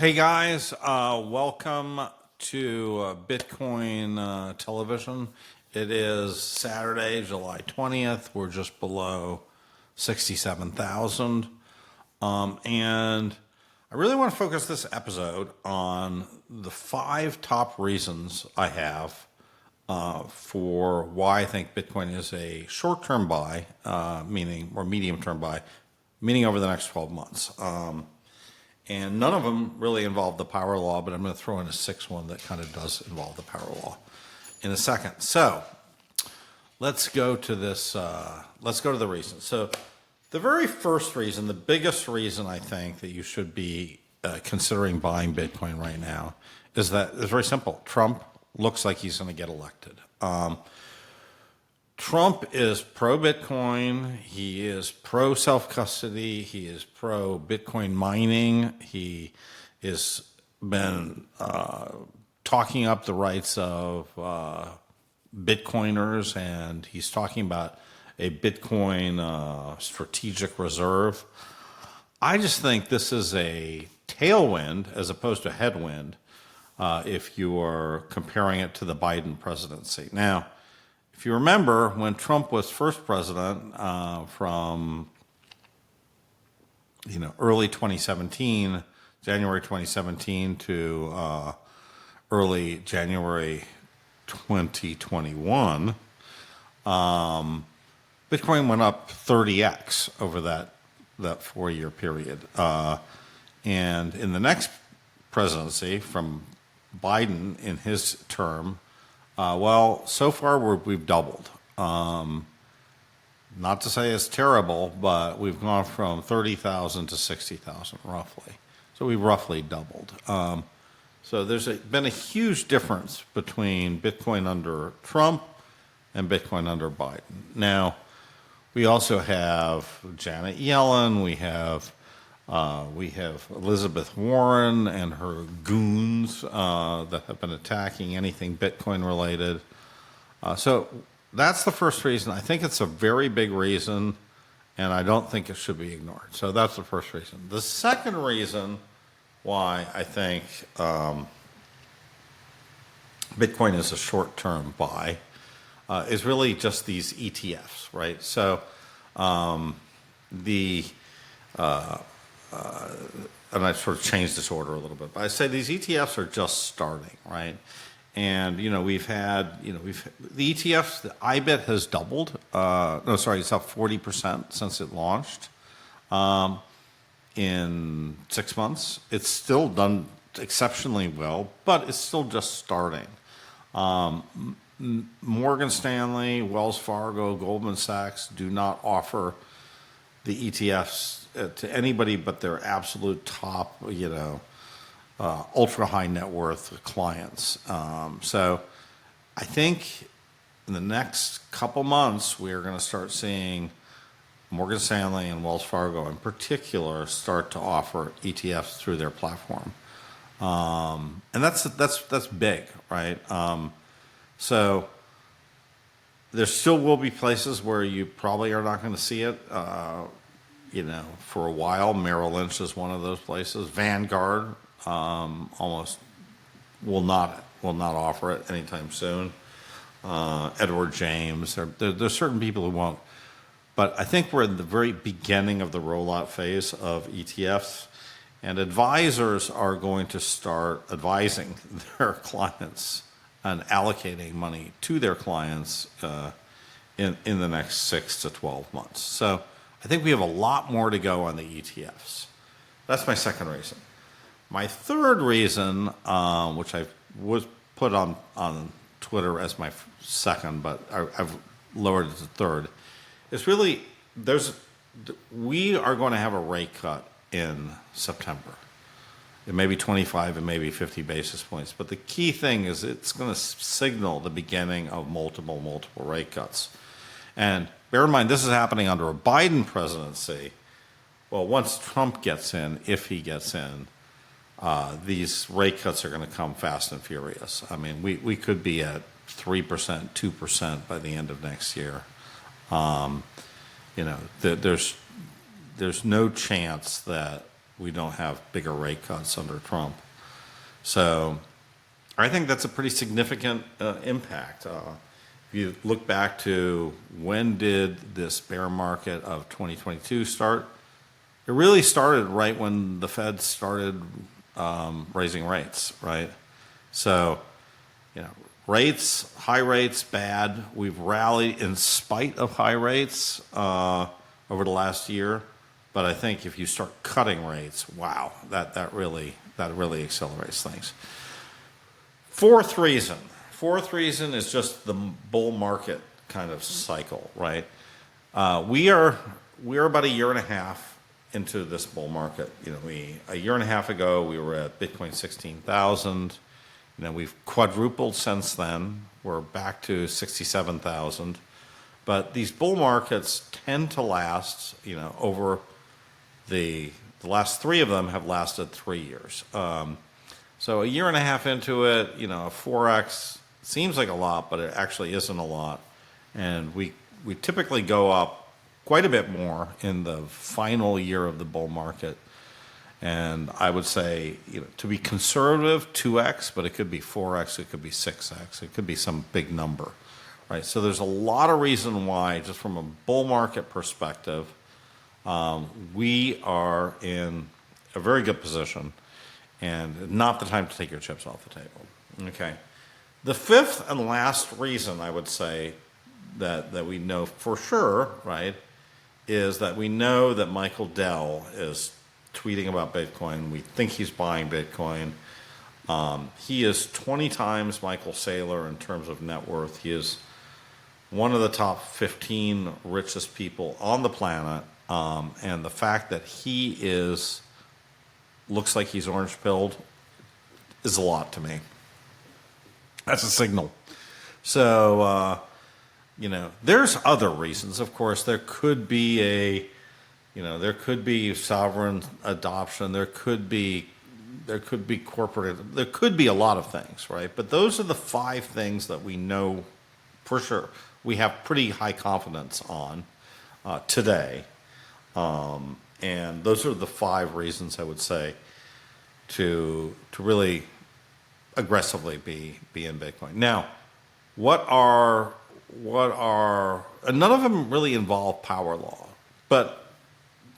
Hey guys, welcome to Bitcoin television. It is Saturday, July 20th. We're just below 67,000. And I really want to focus this episode on the 5 top reasons I have for why I think Bitcoin is a short-term buy, or medium-term buy, meaning over the next 12 months. And none of them really involve the power law, but I'm going to throw in a 6th one that kind of does involve the power law in a second. So let's go to this. Let's go to the reasons. So the very first reason, the biggest reason I think that you should be considering buying Bitcoin right now is that it's very simple. Trump looks like he's going to get elected. Trump is pro-Bitcoin, he is pro-self-custody, he is pro-Bitcoin mining, he has been talking up the rights of Bitcoiners, and he's talking about a Bitcoin strategic reserve. I just think this is a tailwind as opposed to headwind if you are comparing it to the Biden presidency. Now, if you remember, when Trump was first president from early 2017, January 2017 to early January 2021, Bitcoin went up 30x over that 4-year period. And in the next presidency from Biden in his term, so far we've doubled. Not to say it's terrible, but we've gone from 30,000 to 60,000 roughly. So we've roughly doubled. So there's been a huge difference between Bitcoin under Trump and Bitcoin under Biden. Now, we also have Janet Yellen, we have Elizabeth Warren and her goons that have been attacking anything Bitcoin related. So that's the first reason. I think it's a very big reason, and I don't think it should be ignored. So that's the first reason. The second reason why I think Bitcoin is a short-term buy is really just these ETFs, right? So and I sort of changed this order a little bit, but I say these ETFs are just starting, right? And the ETFs, the IBIT has doubled. It's up 40% since it launched in 6 months. It's still done exceptionally well, but it's still just starting. Morgan Stanley, Wells Fargo, Goldman Sachs do not offer the ETFs to anybody but their absolute top, ultra high net worth clients. So I think in the next couple months, we are going to start seeing Morgan Stanley and Wells Fargo in particular start to offer ETFs through their platform. And that's big, right? So there still will be places where you probably are not going to see it, for a while. Merrill Lynch is one of those places. Vanguard almost will not offer it anytime soon. Edward James. There's certain people who won't. But I think we're in the very beginning of the rollout phase of ETFs, and advisors are going to start advising their clients and allocating money to their clients in the next 6 to 12 months. So I think we have a lot more to go on the ETFs. That's my second reason. My third reason, which I was put on Twitter as my second, but I've lowered it to third, is really we are going to have a rate cut in September. It may be 25, it may be 50 basis points. But the key thing is it's going to signal the beginning of multiple rate cuts. And bear in mind, this is happening under a Biden presidency. Well, once Trump gets in, if he gets in, these rate cuts are going to come fast and furious. I mean, we could be at 3%, 2% by the end of next year. There's no chance that we don't have bigger rate cuts under Trump. So I think that's a pretty significant impact. If you look back to when did this bear market of 2022 start, it really started right when the Fed started raising rates, right? So, rates, high rates, bad. We've rallied in spite of high rates over the last year. But I think if you start cutting rates, wow, that really accelerates things. Fourth reason is just the bull market kind of cycle, right? We are about a year and a half into this bull market. A year and a half ago we were at Bitcoin 16,000. We've quadrupled since then. We're back to 67,000. But these bull markets tend to last, over the last three of them have lasted 3 years. So a year and a half into it, a 4x seems like a lot, but it actually isn't a lot. And we typically go up quite a bit more in the final year of the bull market. And I would say, to be conservative, 2x, but it could be 4x, it could be 6x, it could be some big number, right? So there's a lot of reason why, just from a bull market perspective, we are in a very good position and not the time to take your chips off the table. Okay. The fifth and last reason I would say that we know for sure, right, is that we know that Michael Dell is tweeting about Bitcoin. We think he's buying Bitcoin. He is 20 times Michael Saylor in terms of net worth. He is one of the top 15 richest people on the planet. And the fact that he looks like he's orange-pilled is a lot to me. That's a signal. So, there's other reasons. Of course, there could be there could be sovereign adoption. There could be corporate. There could be a lot of things, right? But those are the 5 things that we know for sure. We have pretty high confidence on today. And those are the 5 reasons I would say to really aggressively be in Bitcoin. Now, what are and none of them really involve power law, but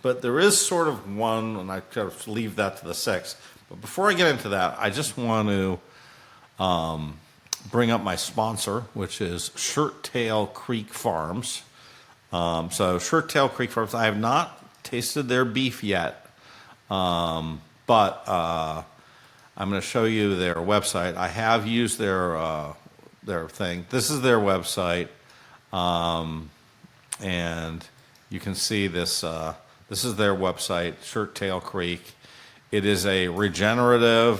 there is sort of one, and I kind of leave that to the 6th. But before I get into that, I just want to bring up my sponsor, which is Shirttail Creek Farms. So Shirttail Creek Farms, I have not tasted their beef yet, but I'm going to show you their website. I have used their thing. This is their website, and you can see this. This is their website, Shirttail Creek. It is a regenerative,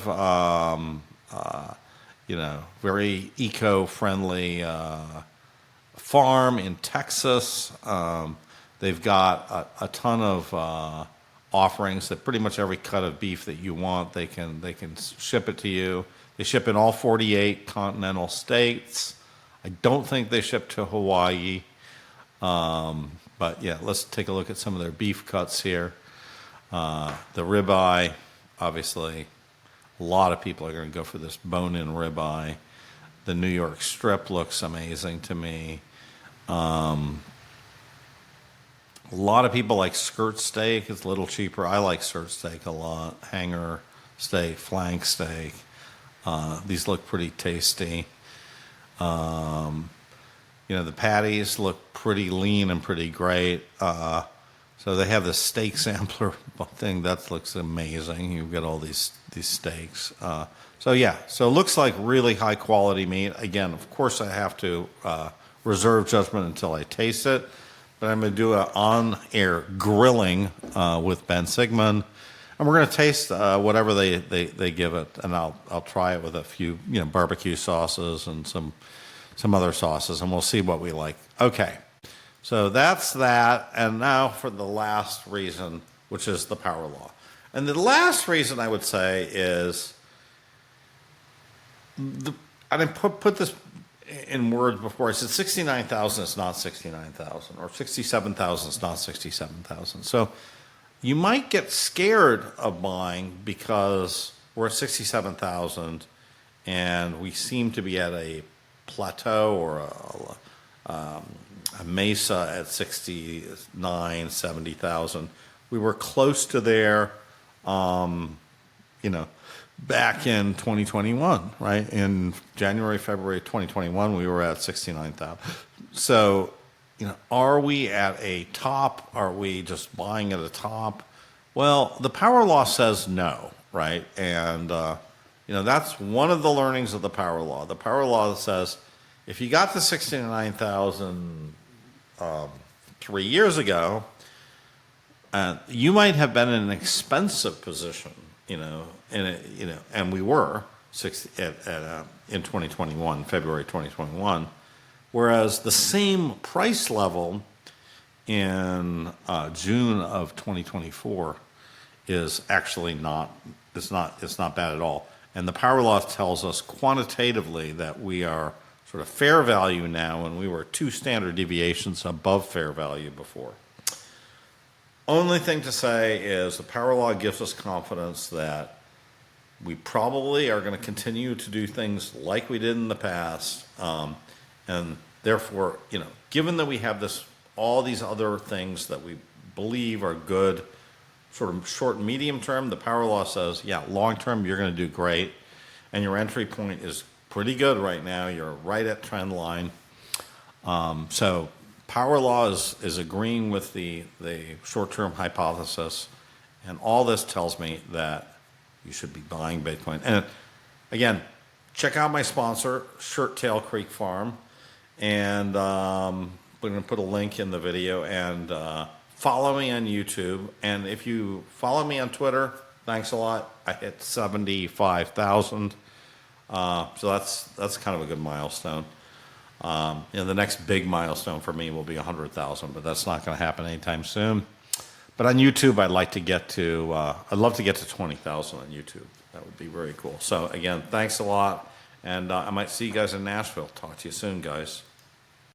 very eco-friendly farm in Texas. They've got a ton of offerings that pretty much every cut of beef that you want, they can ship it to you. They ship in all 48 continental states. I don't think they ship to Hawaii. But yeah, let's take a look at some of their beef cuts here. The ribeye, obviously, a lot of people are going to go for this bone-in ribeye. The New York strip looks amazing to me. A lot of people like skirt steak. It's a little cheaper. I like skirt steak a lot. Hanger steak, flank steak. These look pretty tasty. The patties look pretty lean and pretty great. So they have the steak sampler thing. That looks amazing. You've got all these steaks. So it looks like really high quality meat. Again, of course, I have to reserve judgment until I taste it. But I'm going to do an on-air grilling with Ben Sigmund. And we're going to taste whatever they give it. And I'll try it with a few barbecue sauces and some other sauces, and we'll see what we like. Okay, so that's that. And now for the last reason, which is the power law. And the last reason I would say is, and I put this in words before. I said 69,000 is not 69,000, or 67,000 is not 67,000. So you might get scared of buying because we're at 67,000 and we seem to be at a plateau or a mesa at 69, 70,000. We were close to there, back in 2021, right? In January, February 2021, we were at 69,000. So, are we at a top? Are we just buying at a top? Well, the power law says no, right? And, that's one of the learnings of the power law. The power law says if you got to 69,000 3 years ago, you might have been in an expensive position, and we were in 2021, February 2021, whereas the same price level in June of 2024 is actually it's not bad at all. And the power law tells us quantitatively that we are sort of fair value now, and we were 2 standard deviations above fair value before. Only thing to say is the power law gives us confidence that we probably are going to continue to do things like we did in the past. And therefore, given that we have all these other things that we believe are good, sort of short and medium term, the power law says, yeah, long term, you're going to do great. And your entry point is pretty good right now. You're right at trend line. So power law is agreeing with the short-term hypothesis. And all this tells me that you should be buying Bitcoin. And again, check out my sponsor, Shirt Tail Creek Farm. And we're going to put a link in the video. And follow me on YouTube. And if you follow me on Twitter, thanks a lot. I hit 75,000. So that's kind of a good milestone. The next big milestone for me will be 100,000, but that's not going to happen anytime soon. But on YouTube, I'd love to get to 20,000 on YouTube. That would be very cool. So again, thanks a lot. And I might see you guys in Nashville. Talk to you soon, guys.